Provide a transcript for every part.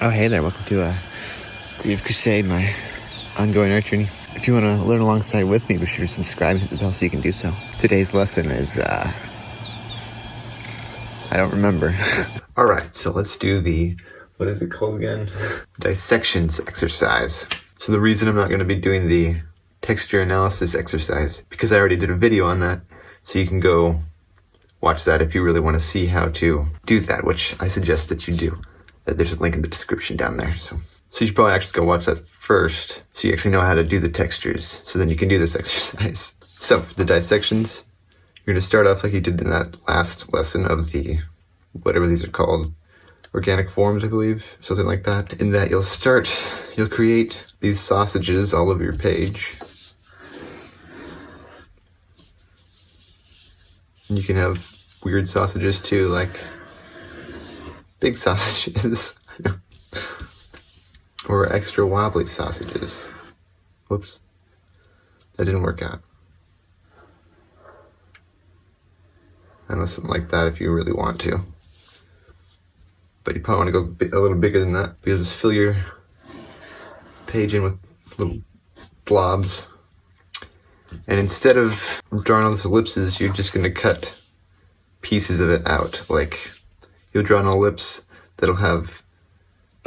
Oh, hey there, welcome to Creative Crusade, my ongoing art journey. If you want to learn alongside with me, be sure to subscribe and hit the bell so you can do so. Today's lesson is, I don't remember. Alright, so let's do the, what is it called again? Dissections exercise. So the reason I'm not going to be doing the texture analysis exercise, because I already did a video on that, so you can go watch that if you really want to see how to do that, which I suggest that you do. There's a link in the description down there. So you should probably actually go watch that first, so you actually know how to do the textures, so then you can do this exercise. So for the dissections, you're going to start off like you did in that last lesson of the, whatever these are called, organic forms, I believe, something like that. In that you'll create these sausages all over your page. And you can have weird sausages too, like big sausages or extra wobbly sausages. Whoops, that didn't work out. I know, something like that if you really want to, but you probably want to go a little bigger than that. You'll just fill your page in with little blobs, and instead of drawing all those ellipses, you're just going to cut pieces of it out. Like, you'll draw an ellipse that'll have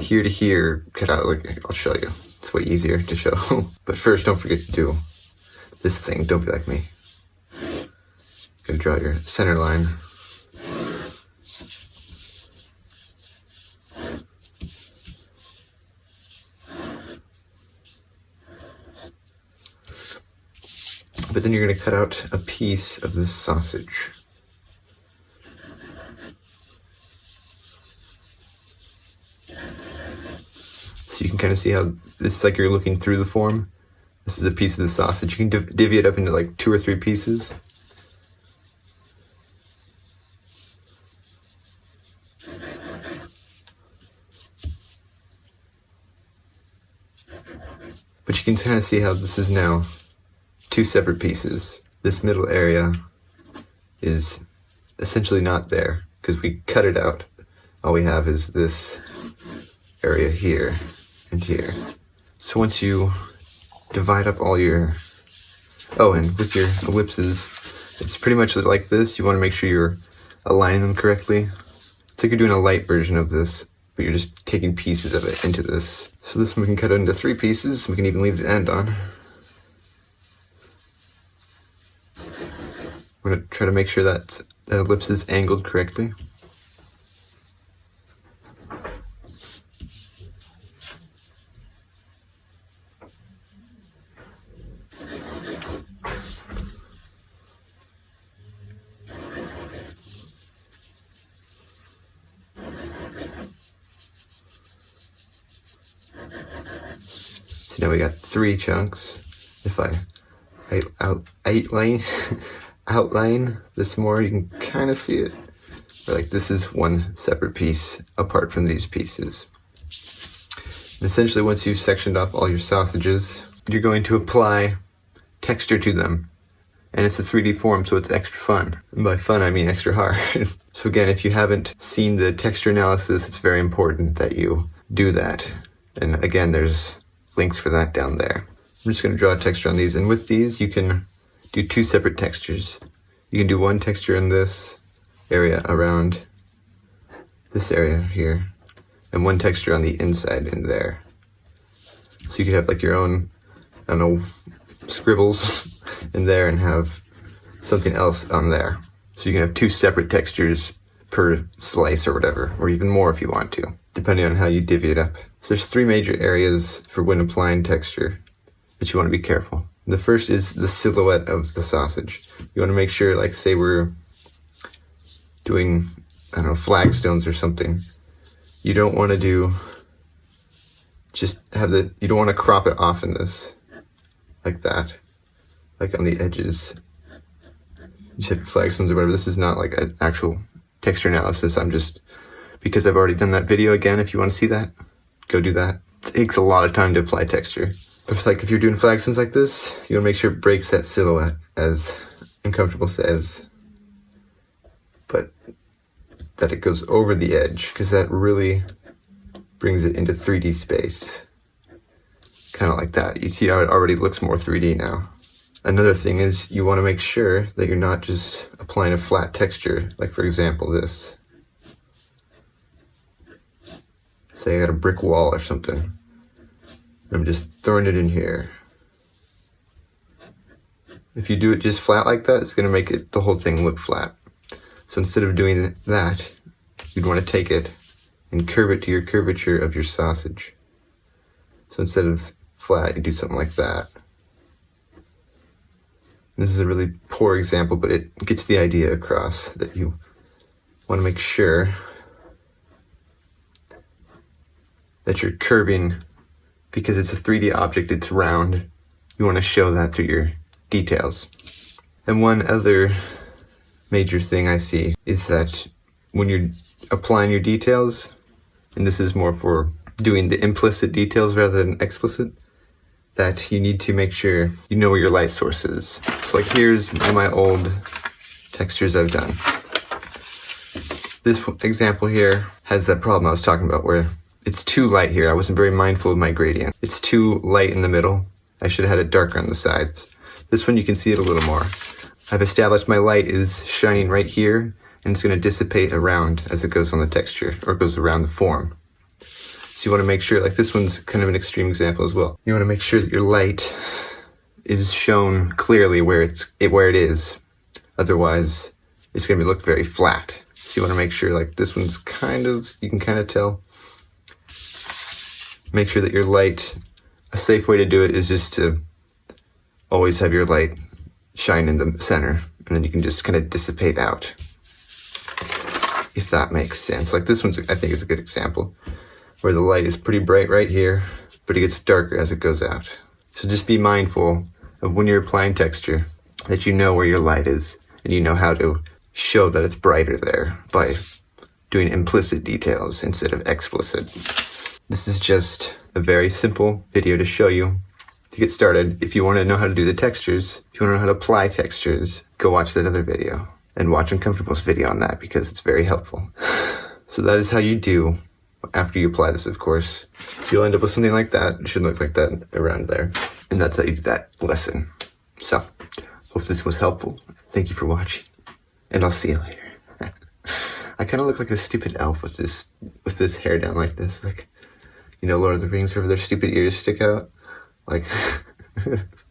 here to here cut out. Like, I'll show you. It's way easier to show. But first, don't forget to do this thing. Don't be like me. Gonna draw your center line. But then you're gonna cut out a piece of this sausage. So you can kind of see how this is like you're looking through the form. This is a piece of the sausage. You can divvy it up into like 2 or 3 pieces. But you can kind of see how this is now 2 separate pieces. This middle area is essentially not there because we cut it out. All we have is this area here and here. So once you divide up all your, and with your ellipses, it's pretty much like this. You want to make sure you're aligning them correctly. It's like you're doing a light version of this, but you're just taking pieces of it into this. So this one we can cut it into 3 pieces. We can even leave the end on. We're going to try to make sure that ellipse is angled correctly. So now we got 3 chunks. If I outline this more, you can kind of see it. But like, this is one separate piece apart from these pieces. And essentially, once you've sectioned off all your sausages, you're going to apply texture to them. And it's a 3D form, so it's extra fun. And by fun, I mean extra hard. So again, if you haven't seen the texture analysis, it's very important that you do that. And again, there's links for that down there. I'm just going to draw a texture on these, and with these you can do 2 separate textures. You can do one texture in this area around this area here, and one texture on the inside in there. So you could have like your own, I don't know, scribbles in there and have something else on there. So you can have 2 separate textures per slice or whatever, or even more if you want to, depending on how you divvy it up. So there's 3 major areas for when applying texture, but you want to be careful. The first is the silhouette of the sausage. You want to make sure, like, say we're doing, I don't know, flagstones or something. You don't want to you don't want to crop it off in this, like that, like on the edges. You should have flagstones or whatever. This is not like an actual texture analysis. I'm just, because I've already done that video. Again, if you want to see that, go do that. It takes a lot of time to apply texture. But if you're doing flagstones like this, you want to make sure it breaks that silhouette, as Uncomfortable says, but that it goes over the edge, because that really brings it into 3D space. Kind of like that. You see how it already looks more 3D now. Another thing is you want to make sure that you're not just applying a flat texture, like for example this. Say I got a brick wall or something. I'm just throwing it in here. If you do it just flat like that, it's going to make it the whole thing look flat. So instead of doing that, you'd want to take it and curve it to your curvature of your sausage. So instead of flat, you do something like that. This is a really poor example, but it gets the idea across that you want to make sure that you're curving, because it's a 3D object, it's round. You want to show that through your details. And one other major thing I see is that when you're applying your details, and this is more for doing the implicit details rather than explicit, that you need to make sure you know where your light source is. So like here's my old textures I've done. This example here has that problem I was talking about where it's too light here. I wasn't very mindful of my gradient. It's too light in the middle. I should have had it darker on the sides. This one you can see it a little more. I've established my light is shining right here, and it's going to dissipate around as it goes on the texture, or goes around the form. So you want to make sure, like this one's kind of an extreme example as well. You want to make sure that your light is shown clearly where it is. Otherwise, it's going to look very flat. So you want to make sure, like this one's you can kind of tell. Make sure that your light, a safe way to do it is just to always have your light shine in the center, and then you can just kind of dissipate out, if that makes sense. Like this one's, I think, is a good example, where the light is pretty bright right here, but it gets darker as it goes out. So just be mindful of when you're applying texture, that you know where your light is, and you know how to show that it's brighter there by doing implicit details instead of explicit. This is just a very simple video to show you to get started. If you want to know how to do the textures, if you want to know how to apply textures, go watch that other video and watch Uncomfortable's video on that, because it's very helpful. So that is how you do after you apply this, of course. You'll end up with something like that. It should look like that around there. And that's how you do that lesson. So, hope this was helpful. Thank you for watching, and I'll see you later. I kind of look like a stupid elf with this hair down like this, like, you know, Lord of the Rings, where their stupid ears stick out. Like,